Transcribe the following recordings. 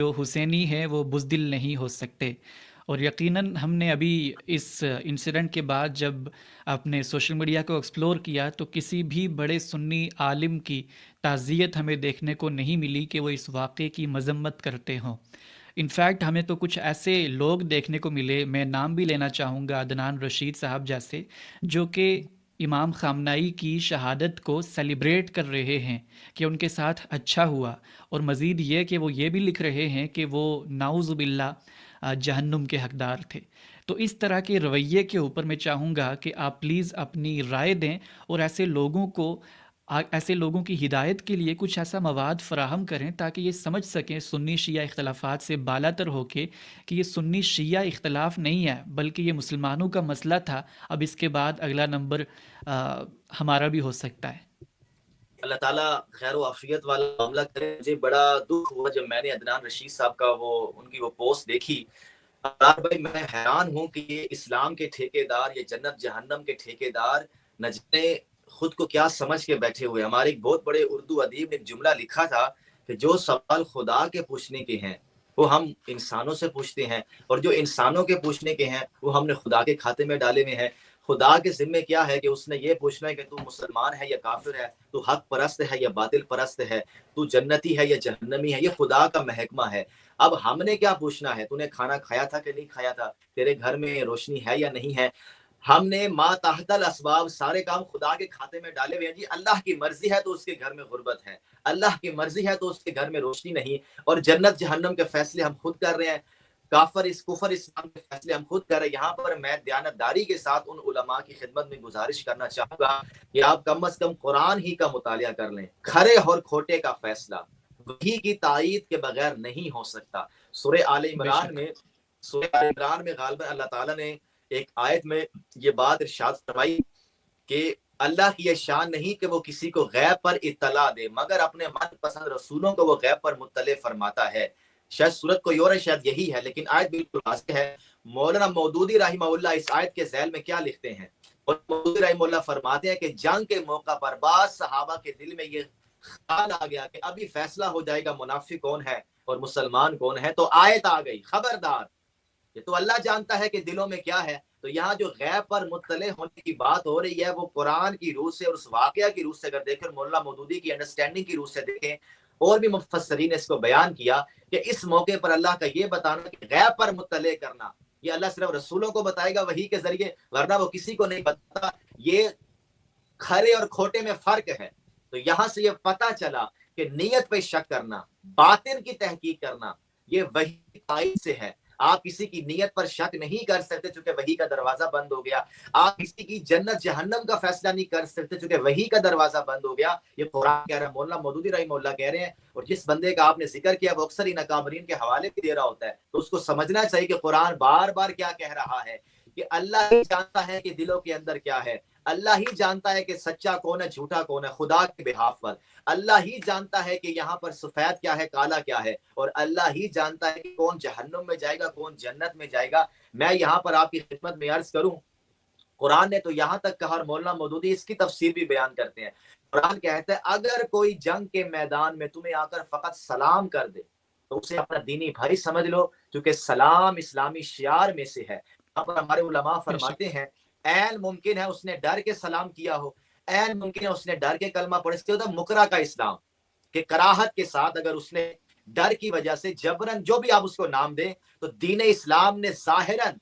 جو حسینی ہیں وہ بزدل نہیں ہو سکتے۔ اور یقیناً ہم نے ابھی اس انسیڈنٹ کے بعد جب اپنے سوشل میڈیا کو ایکسپلور کیا تو کسی بھی بڑے سنی عالم کی تعزیت ہمیں دیکھنے کو نہیں ملی کہ وہ اس واقعے کی مذمت کرتے ہوں۔ انفیکٹ ہمیں تو کچھ ایسے لوگ دیکھنے کو ملے، میں نام بھی لینا چاہوں گا، عدنان رشید صاحب جیسے، جو کہ امام خامنائی کی شہادت کو سیلیبریٹ کر رہے ہیں کہ ان کے ساتھ اچھا ہوا، اور مزید یہ کہ وہ یہ بھی لکھ رہے ہیں کہ وہ نعوذ باللہ جہنم کے حقدار تھے۔ تو اس طرح کے رویے کے اوپر میں چاہوں گا کہ آپ پلیز اپنی رائے دیں، اور ایسے لوگوں کی ہدایت کے لیے کچھ ایسا مواد فراہم کریں تاکہ یہ سمجھ سکیں سنی شیعہ اختلافات سے بالاتر ہو کے کہ یہ سنی شیعہ اختلاف نہیں ہے بلکہ یہ مسلمانوں کا مسئلہ تھا، اب اس کے بعد اگلا نمبر ہمارا بھی ہو سکتا ہے۔ اللہ تعالیٰ خیر و عافیت والا معاملہ کرے۔ مجھے بڑا دکھ ہوا جب میں نے عدنان رشید صاحب کا ان کی وہ پوسٹ دیکھی۔ بھائی میں حیران ہوں کہ یہ اسلام کے ٹھیکیدار، یہ جنت جہنم کے ٹھیکیدار نہ جانے خود کو کیا سمجھ کے بیٹھے ہوئے۔ ہمارے ایک بہت بڑے اردو ادیب نے ایک جملہ لکھا تھا کہ جو سوال خدا کے پوچھنے کے ہیں وہ ہم انسانوں سے پوچھتے ہیں، اور جو انسانوں کے پوچھنے کے ہیں وہ ہم نے خدا کے کھاتے میں ڈالے ہوئے ہیں۔ خدا کے ذمے کیا ہے کہ اس نے یہ پوچھنا ہے کہ تو مسلمان ہے یا کافر ہے، تو حق پرست ہے یا باطل پرست ہے، تو جنتی ہے یا جہنمی ہے، یہ خدا کا محکمہ ہے۔ اب ہم نے کیا پوچھنا ہے؟ تو نے کھانا کھایا تھا کہ نہیں کھایا تھا، تیرے گھر میں روشنی ہے یا نہیں ہے۔ ہم نے ما تحت الاسباب سارے کام خدا کے کھاتے میں ڈالے ہوئے ہیں۔ جی اللہ کی مرضی ہے تو اس کے گھر میں غربت ہے، اللہ کی مرضی ہے تو اس کے گھر میں روشنی نہیں، اور جنت جہنم کے فیصلے ہم خود کر رہے ہیں، کفر اسلام کے فیصلے ہم خود کر رہے ہیں۔ یہاں پر میں دیانتداری کے ساتھ ان علماء کی خدمت میں گزارش کرنا چاہوں گا کہ آپ کم از کم قرآن ہی کا مطالعہ کر لیں۔ کھرے اور کھوٹے کا فیصلہ وہی کی تائید کے بغیر نہیں ہو سکتا۔ سورہ آل بے عمران شک، میں غالباً اللہ تعالیٰ نے ایک آیت میں یہ بات ارشاد فرمائی کہ اللہ کی یہ شان نہیں کہ وہ کسی کو غیب پر اطلاع دے، مگر اپنے من پسند رسولوں کو وہ غیب پر مطلع فرماتا ہے۔ شاید صورت کوئی اور ہے، شاید یہی ہے، لیکن آیت بالکل واضح ہے۔ مولانا مودودی رحمہ اللہ اس آیت کے ذیل میں کیا لکھتے ہیں؟ اور مودودی رحمہ اللہ فرماتے ہیں کہ جنگ کے موقع پر بعض صحابہ کے دل میں یہ خیال آ گیا کہ ابھی فیصلہ ہو جائے گا منافق کون ہے اور مسلمان کون ہے، تو آیت آ گئی خبردار، یہ تو اللہ جانتا ہے کہ دلوں میں کیا ہے۔ تو یہاں جو غیب پر مطلع ہونے کی بات ہو رہی ہے وہ قرآن کی روح سے اور اس واقعہ کی روح سے اگر دیکھیں، مولانا مودودی کی انڈرسٹینڈنگ کی روح سے دیکھیں، اور بھی مفسرین نے اس کو بیان کیا کہ اس موقع پر اللہ کا یہ بتانا کہ غیب پر مطلع کرنا یہ اللہ صرف رسولوں کو بتائے گا وحی کے ذریعے، ورنہ وہ کسی کو نہیں بتاتا۔ یہ کھرے اور کھوٹے میں فرق ہے۔ تو یہاں سے یہ پتہ چلا کہ نیت پہ شک کرنا، باطن کی تحقیق کرنا، یہ وحی تائید سے ہے۔ آپ کسی کی نیت پر شک نہیں کر سکتے چونکہ وحی کا دروازہ بند ہو گیا۔ آپ کسی کی جنت جہنم کا فیصلہ نہیں کر سکتے چونکہ وحی کا دروازہ بند ہو گیا۔ یہ قرآن کہہ رہا ہے، مولانا مودودی رحمہ اللہ کہہ رہے ہیں، اور جس بندے کا آپ نے ذکر کیا وہ اکثر ہی ناکامرین کے حوالے بھی دے رہا ہوتا ہے، تو اس کو سمجھنا چاہیے کہ قرآن بار بار کیا کہہ رہا ہے کہ اللہ ہی جانتا ہے کہ دلوں کے اندر کیا ہے، اللہ ہی جانتا ہے کہ سچا کون ہے جھوٹا کون ہے خدا کے بہاف پر، اللہ ہی جانتا ہے کہ یہاں پر سفید کیا ہے کالا کیا ہے، اور اللہ ہی جانتا ہے کہ کون جہنم میں جائے گا کون جنت میں جائے گا۔ میں یہاں پر آپ کی خدمت میں عرض کروں، قرآن نے تو یہاں تک کہا، اور مولانا مودودی اس کی تفسیر بھی بیان کرتے ہیں، قرآن کہتا ہے اگر کوئی جنگ کے میدان میں تمہیں آ کر فقط سلام کر دے تو اسے اپنا دینی بھائی سمجھ لو، کیونکہ سلام اسلامی شعار میں سے ہے۔ یہاں پر ہمارے علماء بے شک، فرماتے ہیں عین ممکن ہے اس نے ڈر کے سلام کیا ہو، عین ممکن ہے اس نے ڈر کے کلمہ پڑھے، اس کے ہوتا مکرہ کا اسلام، کہ کراہت کے ساتھ اگر اس نے ڈر کی وجہ سے جبرن جو بھی آپ اس کو نام دیں، تو دین اسلام نے ظاہراً،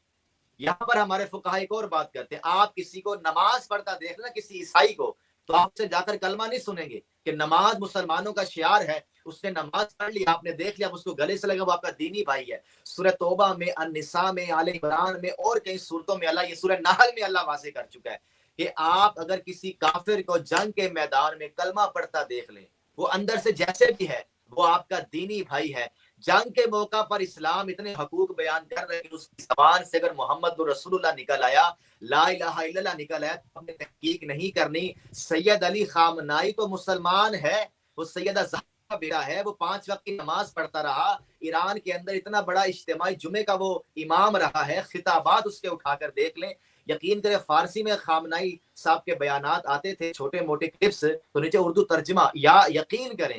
یہاں پر ہمارے فقہا ایک اور بات کرتے ہیں، آپ کسی کو نماز پڑھتا دیکھ لیں کسی عیسائی کو، تو آپ سے جا کر کلمہ نہیں سنیں گے کہ نماز مسلمانوں کا شعار ہے، اس نے نماز پڑھ لی، آپ نے دیکھ لیا، اس کو گلے سے لگا، وہ آپ کا دینی بھائی ہے۔ سورہ توبہ میں، النساء میں، آل عمران میں اور کئی صورتوں میں اللہ، یہ سورہ نحل میں اللہ واضح کر چکا ہے کہ آپ اگر کسی کافر کو جنگ کے میدان میں کلمہ پڑھتا دیکھ لیں، وہ اندر سے جیسے بھی ہے وہ آپ کا دینی بھائی ہے۔ جنگ کے موقع پر اسلام اتنے حقوق بیان کر رہے کہ اس کی زبان سے اگر محمد رسول اللہ نکل آیا، لا الہ الا اللہ نکل آیا، تو ہم نے تحقیق نہیں کرنی۔ سید علی خامنائی تو مسلمان ہے، وہ سیدہ زہرا کا بیٹا ہے، وہ 5 وقت کی نماز پڑھتا رہا، ایران کے اندر اتنا بڑا اجتماعی جمعے کا وہ امام رہا ہے، خطابات اس کے اٹھا کر دیکھ لیں۔ یقین کریں فارسی میں خامنائی صاحب کے بیانات آتے تھے چھوٹے موٹے کلپس، تو نیچے اردو ترجمہ، یا یقین کریں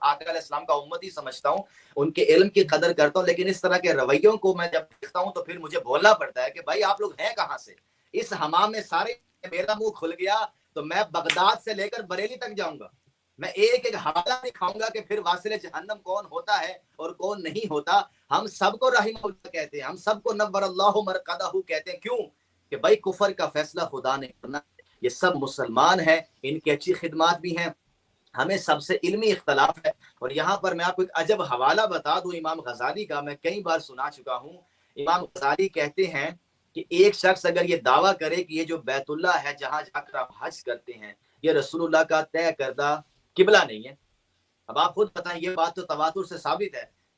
آقا علیہ السلام کا امت ہی سمجھتا ہوں، ان کے علم کی قدر کرتا ہوں، لیکن اس طرح کے رویوں کو میں جب دیکھتا ہوں تو پھر مجھے بولنا پڑتا ہے کہ بھائی آپ لوگ ہیں کہاں سے؟ اس حمام میں سارے میرا منہ کھل گیا تو میں بغداد سے لے کر بریلی تک جاؤں گا، میں ایک ایک حوالہ دکھاؤں گا کہ پھر واصل جہنم کون ہوتا ہے اور کون نہیں ہوتا۔ ہم سب کو رحمہ اللہ کہتے ہیں، ہم سب کو نور اللہ مرقدہ کہتے ہیں، کیوں؟ کہ بھائی کفر کا فیصلہ خدا نے کرنا، یہ سب مسلمان ہیں، ان کی اچھی خدمات بھی ہیں، ہمیں سب سے علمی اختلاف ہے۔ اور یہاں پر میں آپ کو ایک عجب حوالہ بتا دوں امام غزالی کا، میں کئی بار سنا چکا ہوں۔ امام غزالی کہتے ہیں کہ ایک شخص اگر یہ دعویٰ کرے کہ یہ جو بیت اللہ ہے جہاں جا کر آپ حج کرتے ہیں یہ رسول اللہ کا طے کردہ قبلہ نہیں ہے، اب آپ خود بتائیں، یہ بات تو تواتر سے ثابت ہے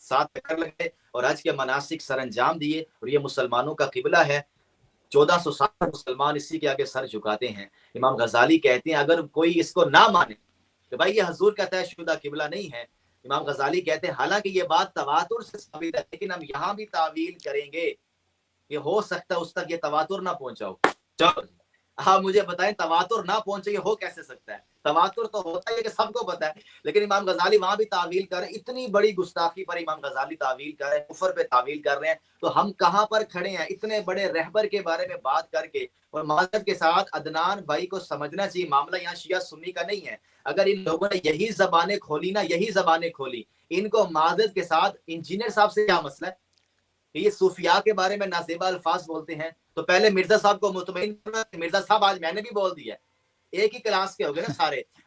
7 چکر لگے اور حج کے مناسک سر انجام دیے، اور یہ مسلمانوں کا قبلہ ہے، 1400 سال مسلمان اسی کے آگے سر جھکاتے ہیں۔ امام غزالی کہتے ہیں اگر کوئی اس کو نہ مانے کہ بھائی یہ حضور کا طے شدہ قبلہ نہیں ہے، امام غزالی کہتے ہیں حالانکہ یہ بات تواتر سے ثابت ہے لیکن ہم یہاں بھی تعویل کریں گے کہ ہو سکتا ہے اس تک یہ تواتر نہ پہنچا ہو۔ چلو آپ مجھے بتائیں تواتر نہ پہنچے یہ ہو کیسے سکتا ہے؟ تواتر تو ہوتا ہے کہ سب کو پتا ہے، لیکن امام غزالی وہاں بھی تعویل کر رہے ہیں، اتنی بڑی گستاخی پر امام غزالی تعویل کر رہے ہیں، کفر پہ تعویل کر رہے ہیں، تو ہم کہاں پر کھڑے ہیں اتنے بڑے رہبر کے بارے میں بات کر کے؟ اور معذرت کے ساتھ عدنان بھائی کو سمجھنا چاہیے معاملہ یہاں شیعہ سنی کا نہیں ہے، اگر ان لوگوں نے یہی زبانیں کھولی نا، یہی زبانیں کھولی، ان کو معذرت کے ساتھ انجینئر صاحب سے کیا مسئلہ ہے کہ یہ صوفیاء کے بارے میں نازیبا الفاظ بولتے ہیں؟ تو پہلے مرزا صاحب کو مطمئن کرنا، مرزا صاحب آج میں نے بھی بول دیا ہے، ایک ہی کلاس کے ہو گئے نا سارے،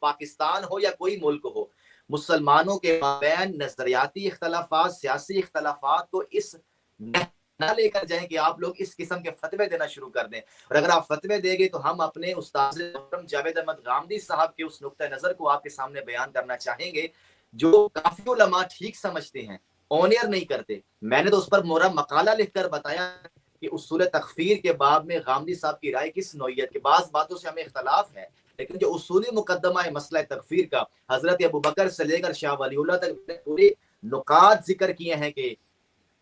پاکستان ہو یا کوئی ملک ہو، مسلمانوں کے مابین نظریاتی اختلافات، سیاسی اختلافات کو اس نہ لے کر جائیں کہ آپ لوگ اس قسم کے فتوے دینا شروع کر دیں، اور اگر آپ فتوے دیں گے تو ہم اپنے استاد محترم جاوید احمد غامدی صاحب کے اس نقطہ نظر کو آپ کے سامنے بیان کرنا چاہیں گے جو کافی علماء ٹھیک سمجھتے ہیں، اونیئر نہیں کرتے۔ میں نے تو اس پر مورا مقالہ لکھ کر بتایا کہ اصول تکفیر کے باب میں غامدی صاحب کی رائے کس نوعیت کے، بعض باتوں سے ہمیں اختلاف ہے لیکن جو اصولی مقدمہ ہے مسئلہ تکفیر کا، حضرت ابوبکر سے لے کر شاہ ولی اللہ تک پورے نکات ذکر کیے ہیں کہ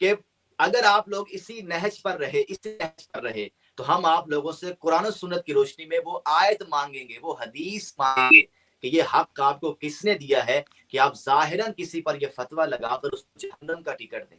کہ اگر آپ لوگ اسی نہج پر رہے تو ہم آپ لوگوں سے قرآن و سنت کی روشنی میں وہ آیت مانگیں گے، وہ حدیث مانگیں گے کہ یہ حق آپ کو کس نے دیا ہے کہ آپ ظاہراً کسی پر یہ فتویٰ لگا کر اس کو جہنم کا ٹکٹ دیں۔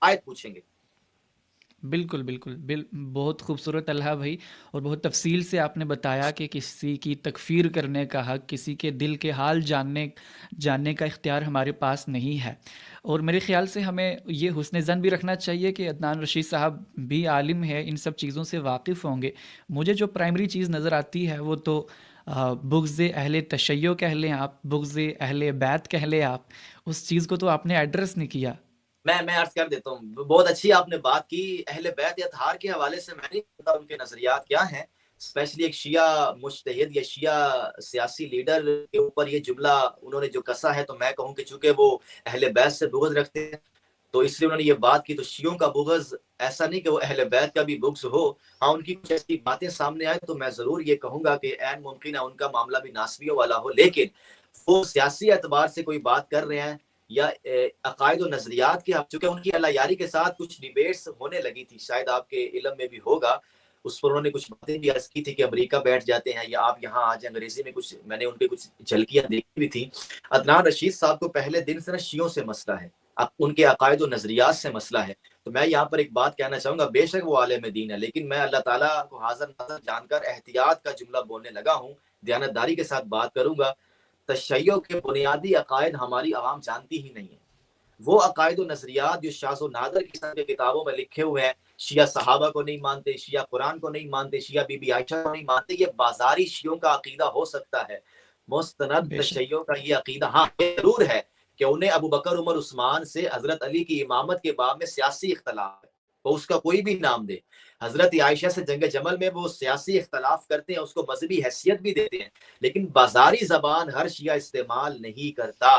آیت پوچھیں گے۔ بالکل بالکل بہت خوبصورت طلحہ بھائی، اور بہت تفصیل سے آپ نے بتایا کہ کسی کی تکفیر کرنے کا حق، کسی کے دل کے حال جاننے کا اختیار ہمارے پاس نہیں ہے۔ اور میرے خیال سے ہمیں یہ حسن ظن بھی رکھنا چاہیے کہ عدنان رشید صاحب بھی عالم ہے، ان سب چیزوں سے واقف ہوں گے۔ مجھے جو پرائمری چیز نظر آتی ہے وہ تو بغض اہل تشیع کہہ لیں آپ، بغض اہل بیت کہہ لیں آپ، اس چیز کو تو آپ نے ایڈریس نہیں کیا۔ میں عرض کر دیتا ہوں، بہت اچھی آپ نے بات کی اہل بیت اطہار کے حوالے سے، میں نہیں پتا ان کے نظریات کیا ہیں، اسپیشلی ایک شیعہ مجتہد یا شیعہ سیاسی لیڈر کے اوپر یہ جملہ انہوں نے جو کسا ہے، تو میں کہوں کہ چونکہ وہ اہل بیت سے بغض رکھتے ہیں تو اس لیے انہوں نے یہ بات کی، تو شیعوں کا بغض ایسا نہیں کہ وہ اہل بیت کا بھی بغض ہو، ہاں ان کی کچھ ایسی باتیں سامنے آئے تو میں ضرور یہ کہوں گا کہ عین ممکن ہے ان کا معاملہ بھی ناسبیوں والا ہو، لیکن وہ سیاسی اعتبار سے کوئی بات کر رہے ہیں یا عقائد و نظریات کے، چونکہ ان کی اللہ یاری کے ساتھ کچھ ڈیبیٹس ہونے لگی تھی، شاید آپ کے علم میں بھی ہوگا، اس پر انہوں نے کچھ باتیں بھی عرض کی تھی کہ امریکہ بیٹھ جاتے ہیں یا آپ یہاں آ جائیں، انگریزی میں کچھ میں نے ان کے کچھ جھلکیاں دیکھی بھی تھی۔ عدنان رشید صاحب کو پہلے دن سے نا شیعوں سے مسئلہ ہے، ان کے عقائد و نظریات سے مسئلہ ہے، تو میں یہاں پر ایک بات کہنا چاہوں گا، بے شک وہ عالم دین ہے لیکن میں اللہ تعالیٰ کو حاضر ناظر جان کر احتیاط کا جملہ بولنے لگا ہوں، دیانتداری کے ساتھ بات کروں گا۔ تشیع کے بنیادی عقائد ہماری عوام جانتی ہی نہیں ہے، وہ عقائد و نظریات جو شاذ و نادر قسم کے کتابوں میں لکھے ہوئے ہیں، شیعہ صحابہ کو نہیں مانتے، شیعہ قرآن کو نہیں مانتے، شیعہ بی بی عائشہ کو نہیں مانتے، یہ بازاری شیعوں کا عقیدہ ہو سکتا ہے، مستند بے شک، تشیع کا یہ عقیدہ ہاں ضرور ہے کہ انہیں ابو بکر عمر عثمان سے حضرت علی کی امامت کے باب میں سیاسی اختلاف ہے، وہ اس کا کوئی بھی نام دے، حضرت عائشہ سے جنگ جمل میں وہ سیاسی اختلاف کرتے ہیں، اس کو مذہبی حیثیت بھی دیتے ہیں، لیکن بازاری زبان ہر شیعہ استعمال نہیں کرتا۔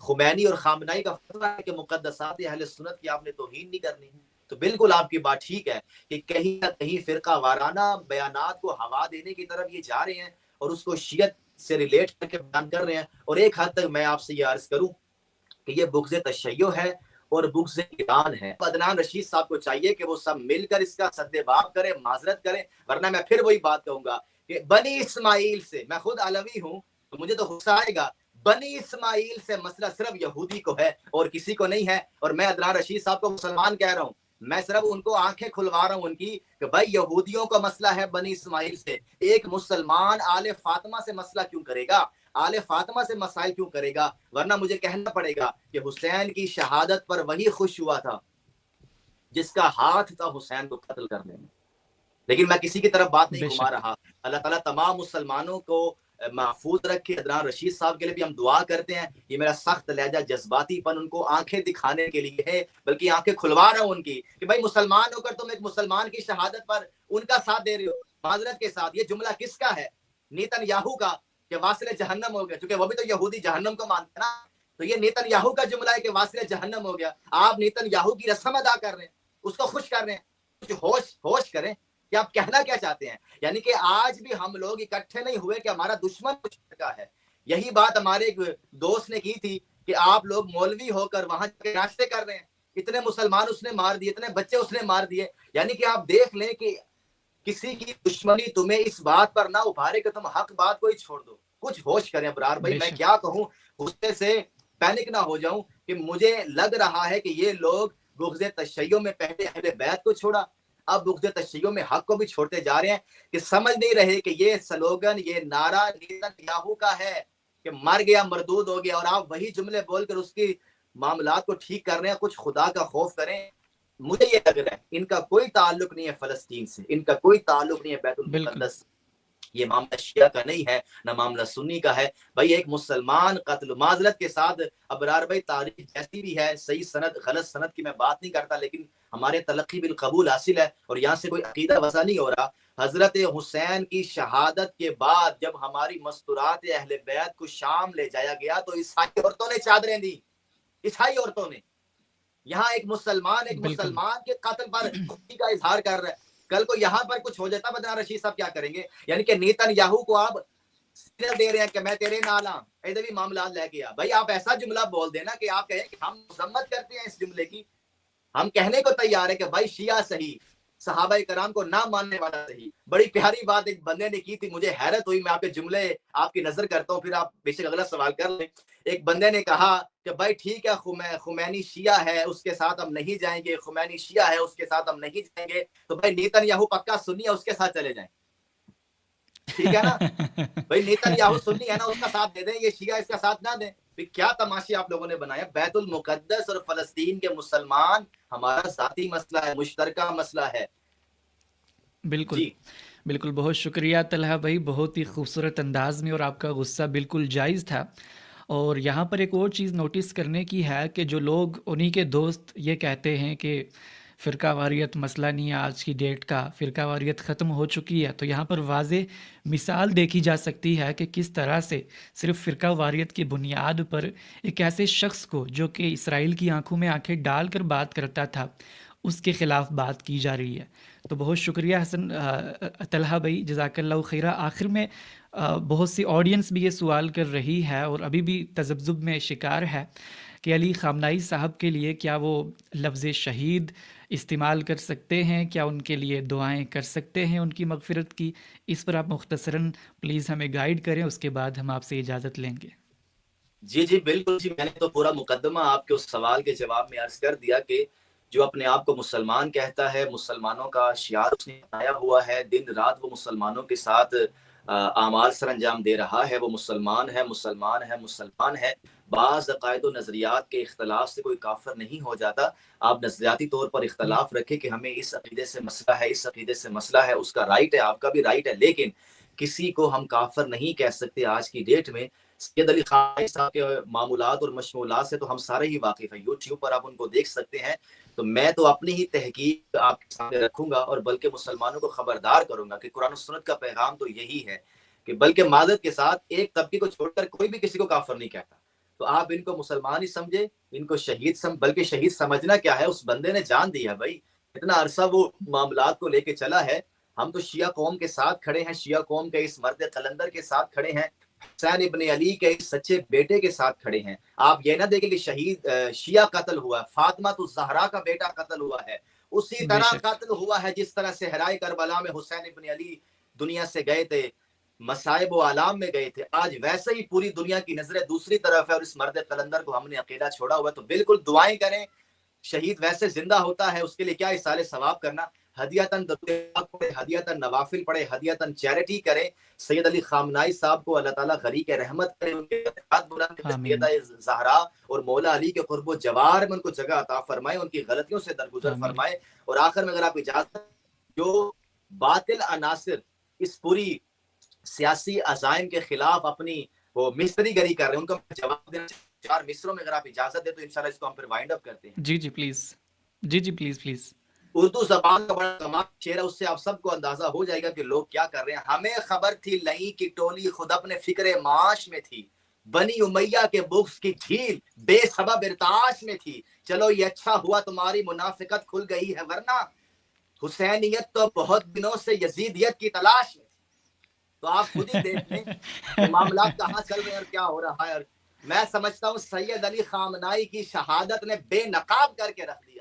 خمینی اور خامنائی کا فتویٰ ہے کہ مقدسات اہل سنت کی آپ نے توہین نہیں کرنی، تو تو بالکل آپ کی بات ٹھیک ہے کہ کہیں نہ کہیں فرقہ وارانہ بیانات کو ہوا دینے کی طرف یہ جا رہے ہیں اور اس کو شیعت سے ریلیٹ کر کے بیان کر رہے ہیں. اور ایک حد تک میں آپ سے یہ عرض کروں کہ یہ بغض تشیع ہے اور بغض ایران ہے. عدنان رشید صاحب کو چاہیے کہ وہ سب مل کر اس کا سد باب کرے, معذرت کرے, ورنہ میں پھر وہی بات کہوں گا کہ بنی اسماعیل سے, میں خود علوی ہوں تو مجھے تو غصہ آئے گا, بنی اسماعیل سے مسئلہ صرف یہودی کو ہے اور کسی کو نہیں ہے. اور میں عدنان رشید صاحب کو مسلمان کہہ رہا ہوں, میں صرف ان کو آنکھیں کھلوا رہا ہوں ان کی کہ بھائی یہودیوں کا مسئلہ ہے بنی اسماعیل سے, ایک مسلمان آل فاطمہ سے مسئلہ کیوں کرے گا, آل فاطمہ سے مسائل کیوں کرے گا؟ ورنہ مجھے کہنا پڑے گا کہ حسین کی شہادت پر وہی خوش ہوا تھا جس کا ہاتھ تھا حسین کو قتل کرنے میں. لیکن میں کسی کی طرف بات نہیں بے گھما شک. رہا. اللہ تعالیٰ تمام مسلمانوں کو محفوظ رکھے. عدنان رشید صاحب کے لیے بھی ہم دعا کرتے ہیں. یہ میرا سخت لہجہ جذباتی پن ان کو آنکھیں دکھانے کے لیے ہے, بلکہ آنکھیں کھلوا رہا ہوں ان کی کہ بھائی مسلمان ہو کر تم ایک مسلمان کی شہادت پر ان کا ساتھ دے رہے ہو. معذرت کے ساتھ یہ جملہ کس کا ہے؟ نیتن یاہو کا کہ واصل جہنم ہو گیا, کیونکہ وہ بھی تو یہودی جہنم کو مانتے ہیں نا. تو یہ نیتن یاہو کا جملہ ہے کہ واصل جہنم ہو گیا. آپ نیتن یاہو کی رسم ادا کر رہے ہیں, اس کو خوش کر رہے ہیں. کچھ ہوش کریں کہ آپ کہنا کیا چاہتے ہیں. یعنی کہ آج بھی ہم لوگ اکٹھے نہیں ہوئے کہ ہمارا دشمن کچھ کا ہے. یہی بات ہمارے ایک دوست نے کی تھی کہ آپ لوگ مولوی ہو کر وہاں کے ناشتے کر رہے ہیں, اتنے مسلمان اس نے مار دیے, اتنے بچے اس نے مار دیے. یعنی کہ آپ دیکھ لیں کہ کسی کی دشمنی تمہیں اس بات پر نہ ابھارے کہ تم حق بات کو ہی چھوڑ دو. کچھ ہوش کریں ابرار بھائی. بے میں شک. کیا کہوں, غصے سے پینک نہ ہو جاؤں کہ مجھے لگ رہا ہے کہ یہ لوگ بغض تشیع میں پہلے اہل بیت کو چھوڑا, اب بغض تشیع میں حق کو بھی چھوڑتے جا رہے ہیں کہ سمجھ نہیں رہے کہ یہ سلوگن, یہ نعرہ نیتن یاہو کا ہے کہ مر گیا مردود ہو گیا, اور آپ وہی جملے بول کر اس کی معاملات کو ٹھیک کر رہے ہیں. کچھ خدا کا خوف کریں. مجھے یہ لگ رہا ہے ان کا کوئی تعلق نہیں ہے فلسطین سے, ان کا کوئی تعلق نہیں ہے بیت بالکل. المقدس. یہ معاملہ شیعہ کا نہیں ہے, نہ معاملہ سنی کا ہے. بھائی ایک مسلمان قتل, معذرت کے ساتھ ابرار بھائی, تاریخ جیسی بھی ہے, صحیح سند غلط سند کی میں بات نہیں کرتا, لیکن ہمارے تلقی بالقبول حاصل ہے اور یہاں سے کوئی عقیدہ وضع نہیں ہو رہا. حضرت حسین کی شہادت کے بعد جب ہماری مستورات اہل بیت کو شام لے جایا گیا تو عیسائی عورتوں نے چادریں دی, عیسائی عورتوں نے. یہاں ایک بالکل. مسلمان کے قتل پر خوشی کا اظہار کر رہا ہے. کل کو یہاں پر کچھ ہو جاتا, عدنان رشید صاحب کیا کریں گے؟ یعنی کہ نیتن یاہو کو آپ سیرت دے رہے ہیں کہ میں تیرے نال ہوں, ادھر بھی معاملات لے کے آ. بھائی آپ ایسا جملہ بول دینا کہ آپ کہیں کہ ہم مذمت کرتے ہیں اس جملے کی. ہم کہنے کو تیار ہے کہ بھائی شیعہ صحیح, صحابہ کرام کو نہ ماننے والا صحیح. بڑی پیاری بات ایک بندے نے کی تھی, مجھے حیرت ہوئی. میں آپ کے جملے آپ کی نظر کرتا ہوں, پھر آپ بے شک اگلا سوال کر لیں. ایک بندے نے کہا کہ بھائی ٹھیک ہے, خمینی شیعہ ہے اس کے ساتھ ہم نہیں جائیں گے, خمینی شیعہ ہے اس کے ساتھ ہم نہیں جائیں گے, تو بھائی نیتن یاہو پکا سنی ہے اس کے ساتھ چلے جائیں. ٹھیک ہے نا بھائی, نیتن یاہو سنی ہے نا, اس کا ساتھ دے دیں, یہ شیعہ اس کا ساتھ نہ دیں. کیا تماشے آپ لوگوں نے بنایا. بیت المقدس اور فلسطین کے مسلمان ہمارا ذاتی مسئلہ ہے, مشترکہ مسئلہ ہے. بالکل. جی بالکل, بہت شکریہ طلحہ بھائی, بہت ہی خوبصورت انداز میں, اور آپ کا غصہ بالکل جائز تھا. اور یہاں پر ایک اور چیز نوٹس کرنے کی ہے کہ جو لوگ انہی کے دوست یہ کہتے ہیں کہ فرقہ واریت مسئلہ نہیں ہے آج کی ڈیٹ کا, فرقہ واریت ختم ہو چکی ہے, تو یہاں پر واضح مثال دیکھی جا سکتی ہے کہ کس طرح سے صرف فرقہ واریت کی بنیاد پر ایک ایسے شخص کو جو کہ اسرائیل کی آنکھوں میں آنکھیں ڈال کر بات کرتا تھا, اس کے خلاف بات کی جا رہی ہے. تو بہت شکریہ طلحہ بھائی, جزاک اللہ خیرہ. آخر میں بہت سی آڈینس بھی یہ سوال کر رہی ہے اور ابھی بھی تذبذب میں شکار ہے کہ علی خامنہئی صاحب کے لیے کیا وہ لفظ شہید استعمال کر سکتے ہیں, کیا ان کے لیے دعائیں کر سکتے ہیں ان کی مغفرت کی. اس پر آپ مختصراً پلیز ہمیں گائیڈ کریں, اس کے بعد ہم آپ سے اجازت لیں گے. جی بالکل جی, میں نے تو پورا مقدمہ آپ کے اس سوال کے جواب میں عرض کر دیا کہ جو اپنے آپ کو مسلمان کہتا ہے, مسلمانوں کا شعار اس نے بنایا ہوا ہے, دن رات وہ مسلمانوں کے ساتھ اعمال سر انجام دے رہا ہے, وہ مسلمان ہے, مسلمان ہے, مسلمان ہے. بعض عقائد و نظریات کے اختلاف سے کوئی کافر نہیں ہو جاتا. آپ نظریاتی طور پر اختلاف رکھیں کہ ہمیں اس عقیدے سے مسئلہ ہے, اس عقیدے سے مسئلہ ہے, اس کا رائٹ ہے, آپ کا بھی رائٹ ہے, لیکن کسی کو ہم کافر نہیں کہہ سکتے. آج کی ڈیٹ میں سید علی خامنہئی صاحب کے معمولات اور مشمولات سے تو ہم سارے ہی واقف ہیں, یوٹیوب پر آپ ان کو دیکھ سکتے ہیں. تو میں تو اپنی ہی تحقیق آپ کے سامنے رکھوں گا اور بلکہ مسلمانوں کو خبردار کروں گا کہ قرآن و سنت کا پیغام تو یہی ہے کہ بلکہ معذرت کے ساتھ ایک طبقے کو چھوڑ کر کوئی بھی کسی کو کافر نہیں کہتا. تو آپ ان کو مسلمان ہی سمجھے, ان کو شہید بلکہ شہید سمجھنا کیا ہے, اس بندے نے جان دی ہے بھائی. اتنا عرصہ وہ معاملات کو لے کے چلا ہے. ہم تو شیعہ قوم کے ساتھ کھڑے ہیں, شیعہ قوم کے اس مرد قلندر کے ساتھ کھڑے ہیں, حسین ابن علی کے اس سچے بیٹے کے ساتھ کھڑے ہیں. آپ یہ نہ دیکھیں کہ شہید شیعہ قتل ہوا, فاطمہ الزہرا کا بیٹا قتل ہوا ہے, اسی بے طرح شک. قتل ہوا ہے جس طرح صحرائے کربلا میں حسین ابن علی دنیا سے گئے تھے, مصائب و آلام میں گئے تھے. آج ویسے ہی پوری دنیا کی نظریں دوسری طرف ہے اور اس مرد قلندر کو ہم نے اکیلا چھوڑا ہوا ہے. تو بالکل دعائیں کریں, شہید ویسے زندہ ہوتا ہے, اس کے لیے کیا اصال ثواب کرنا, ہدیتاً پڑھے, ہدیتاً نوافل پڑھے, ہدیتاً چیریٹی کریں. سید علی خامنائی صاحب کو اللہ تعالیٰ غریق رحمت کرے, ان کے ہاتھ بلند کرے, آمین. سیدہ زہرا اور مولا علی کے قرب و جوار میں ان کو جگہ عطا فرمائے, ان کی غلطیوں سے درگزر آمین. فرمائے. اور آخر میں اگر آپ اجازت, جو باطل عناصر اس پوری سیاسی عزائم کے خلاف اپنی وہ مستری گری کر رہے ہیں, ان کو جواب دینا 4 مصروں میں اگر آپ اجازت دیں تو انشاءاللہ اس کو ہم پھر وائنڈ اپ کرتے ہیں. جی جی پلیز. جی جی پلیز پلیز. اردو زبان کا بڑا کمال شعر ہے, اس سے آپ سب کو اندازہ ہو جائے گا کہ لوگ کیا کر رہے ہیں. ہمیں خبر تھی لئی کی ٹولی خود اپنے فکر معاش میں تھی, بنی امیہ کے بغض کی جھیل بے سبب ارتعاش میں تھی. چلو یہ اچھا ہوا تمہاری منافقت کھل گئی ہے, ورنہ حسینیت تو بہت دنوں سے یزیدیت کی تلاش میں تھی. تو آپ خود ہی دیکھ لیں کہ معاملات کہاں چل رہے ہیں اور کیا ہو رہا ہے. اور میں سمجھتا ہوں سید علی خامنائی کی شہادت نے بے نقاب کر کے رکھ دیا.